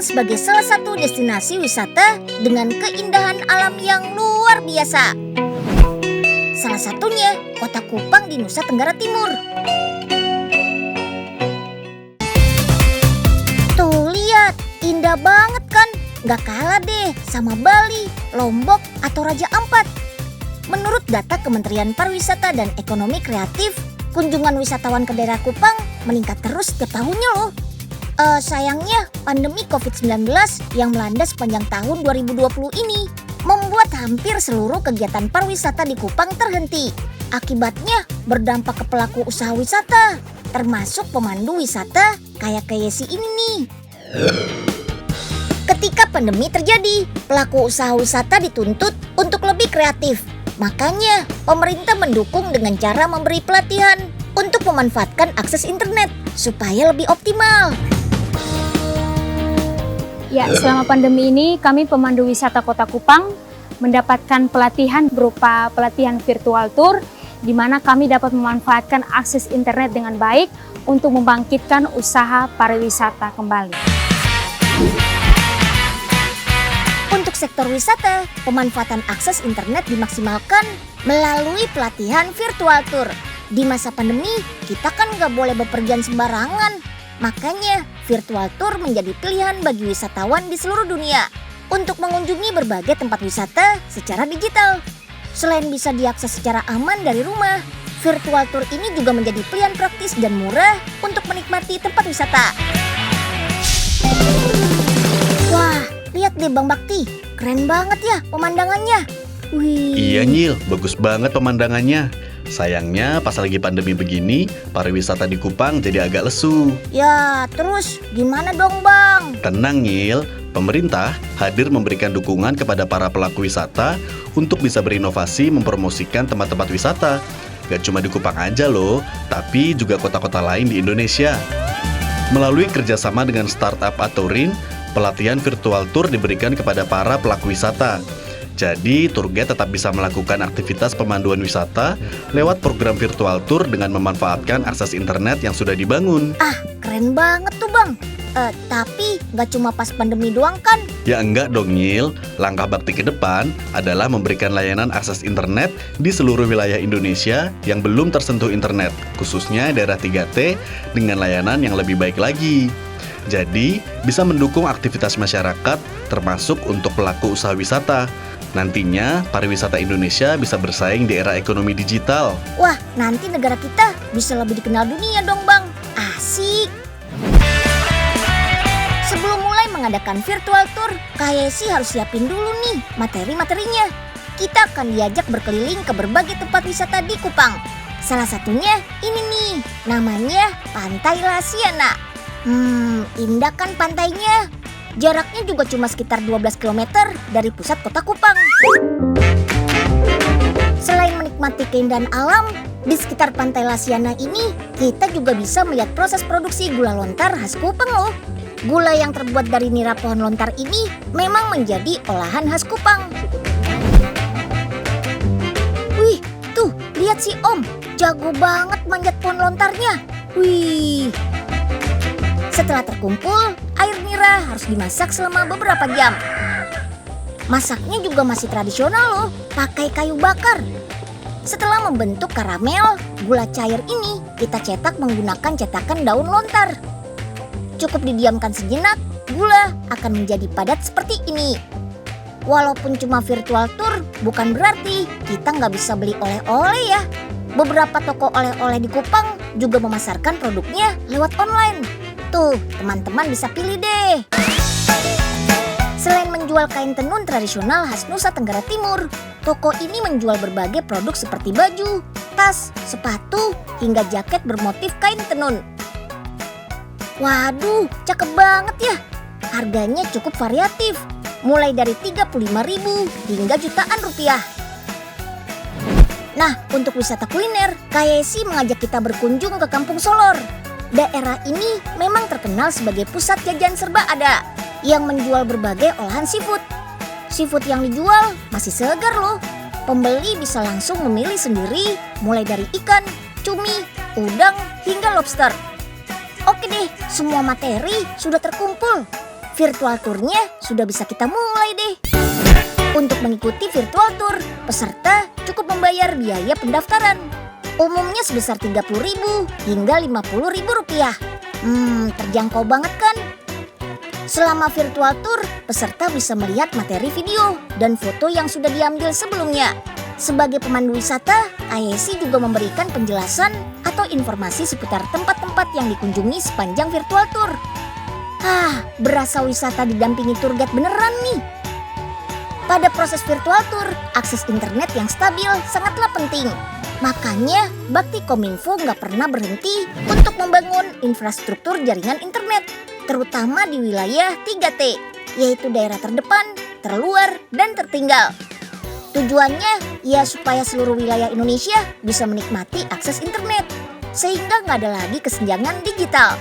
sebagai salah satu destinasi wisata dengan keindahan alam yang luar biasa. Salah satunya Kota Kupang di Nusa Tenggara Timur. Tuh lihat, indah banget kan? Gak kalah deh sama Bali, Lombok, atau Raja Ampat. Menurut data Kementerian Pariwisata dan Ekonomi Kreatif, kunjungan wisatawan ke daerah Kupang meningkat terus setiap tahunnya loh. Sayangnya pandemi COVID-19 yang melanda sepanjang tahun 2020 ini membuat hampir seluruh kegiatan pariwisata di Kupang terhenti. Akibatnya berdampak ke pelaku usaha wisata, termasuk pemandu wisata kayak Yesi ini nih. Ketika pandemi terjadi, pelaku usaha wisata dituntut untuk lebih kreatif. Makanya pemerintah mendukung dengan cara memberi pelatihan untuk memanfaatkan akses internet supaya lebih optimal. Ya, selama pandemi ini kami pemandu wisata Kota Kupang mendapatkan pelatihan berupa pelatihan virtual tour di mana kami dapat memanfaatkan akses internet dengan baik untuk membangkitkan usaha pariwisata kembali. Untuk sektor wisata, pemanfaatan akses internet dimaksimalkan melalui pelatihan virtual tour. Di masa pandemi, kita kan nggak boleh bepergian sembarangan. Makanya, virtual tour menjadi pilihan bagi wisatawan di seluruh dunia untuk mengunjungi berbagai tempat wisata secara digital. Selain bisa diakses secara aman dari rumah, virtual tour ini juga menjadi pilihan praktis dan murah untuk menikmati tempat wisata. Wah, lihat deh Bang Bakti, keren banget ya pemandangannya. Wih. Iya Nyil, bagus banget pemandangannya. Sayangnya pas lagi pandemi begini, pariwisata di Kupang jadi agak lesu. Ya, terus gimana dong Bang? Tenang Nyil, pemerintah hadir memberikan dukungan kepada para pelaku wisata untuk bisa berinovasi mempromosikan tempat-tempat wisata. Gak cuma di Kupang aja loh, tapi juga kota-kota lain di Indonesia. Melalui kerjasama dengan startup atau RIN, pelatihan virtual tour diberikan kepada para pelaku wisata. Jadi, tour guide tetap bisa melakukan aktivitas pemanduan wisata lewat program virtual tour dengan memanfaatkan akses internet yang sudah dibangun. Ah, keren banget tuh Bang. Tapi nggak cuma pas pandemi doang kan? Ya enggak dong Nyil, langkah Bakti ke depan adalah memberikan layanan akses internet di seluruh wilayah Indonesia yang belum tersentuh internet, khususnya daerah 3T dengan layanan yang lebih baik lagi. Jadi, bisa mendukung aktivitas masyarakat termasuk untuk pelaku usaha wisata. Nantinya, pariwisata Indonesia bisa bersaing di era ekonomi digital. Wah, nanti negara kita bisa lebih dikenal dunia dong Bang. Asik. Sebelum mulai mengadakan virtual tour, Yesi harus siapin dulu nih materi-materinya. Kita akan diajak berkeliling ke berbagai tempat wisata di Kupang. Salah satunya ini nih, namanya Pantai Lasiana. Indah kan pantainya? Jaraknya juga cuma sekitar 12 km dari pusat kota Kupang. Selain menikmati keindahan alam, di sekitar Pantai Lasiana ini kita juga bisa melihat proses produksi gula lontar khas Kupang loh. Gula yang terbuat dari nira pohon lontar ini memang menjadi olahan khas Kupang. Wih, tuh lihat si Om, jago banget manjat pohon lontarnya. Wih. Setelah terkumpul, air nira harus dimasak selama beberapa jam. Masaknya juga masih tradisional loh, pakai kayu bakar. Setelah membentuk karamel, gula cair ini kita cetak menggunakan cetakan daun lontar. Cukup didiamkan sejenak, gula akan menjadi padat seperti ini. Walaupun cuma virtual tour, bukan berarti kita nggak bisa beli oleh-oleh ya. Beberapa toko oleh-oleh di Kupang juga memasarkan produknya lewat online. Tuh, teman-teman bisa pilih deh. Selain menjual kain tenun tradisional khas Nusa Tenggara Timur, toko ini menjual berbagai produk seperti baju, tas, sepatu, hingga jaket bermotif kain tenun. Waduh, cakep banget ya. Harganya cukup variatif, mulai dari 35.000 hingga jutaan rupiah. Nah, untuk wisata kuliner, Yesi mengajak kita berkunjung ke Kampung Solor. Daerah ini memang terkenal sebagai pusat jajan serba ada yang menjual berbagai olahan seafood. Seafood yang dijual masih segar loh. Pembeli bisa langsung memilih sendiri mulai dari ikan, cumi, udang, hingga lobster. Oke deh, semua materi sudah terkumpul. Virtual tournya sudah bisa kita mulai deh. Untuk mengikuti virtual tour, peserta cukup membayar biaya pendaftaran. Umumnya sebesar Rp30.000 hingga Rp50.000. Terjangkau banget kan? Selama virtual tour, peserta bisa melihat materi video dan foto yang sudah diambil sebelumnya. Sebagai pemandu wisata, IAC juga memberikan penjelasan atau informasi seputar tempat-tempat yang dikunjungi sepanjang virtual tour. Berasa wisata didampingi tour guide beneran nih. Pada proses virtual tour, akses internet yang stabil sangatlah penting. Makanya, Bakti Kominfo nggak pernah berhenti untuk membangun infrastruktur jaringan internet, terutama di wilayah 3T, yaitu daerah terdepan, terluar, dan tertinggal. Tujuannya, ya supaya seluruh wilayah Indonesia bisa menikmati akses internet, sehingga nggak ada lagi kesenjangan digital.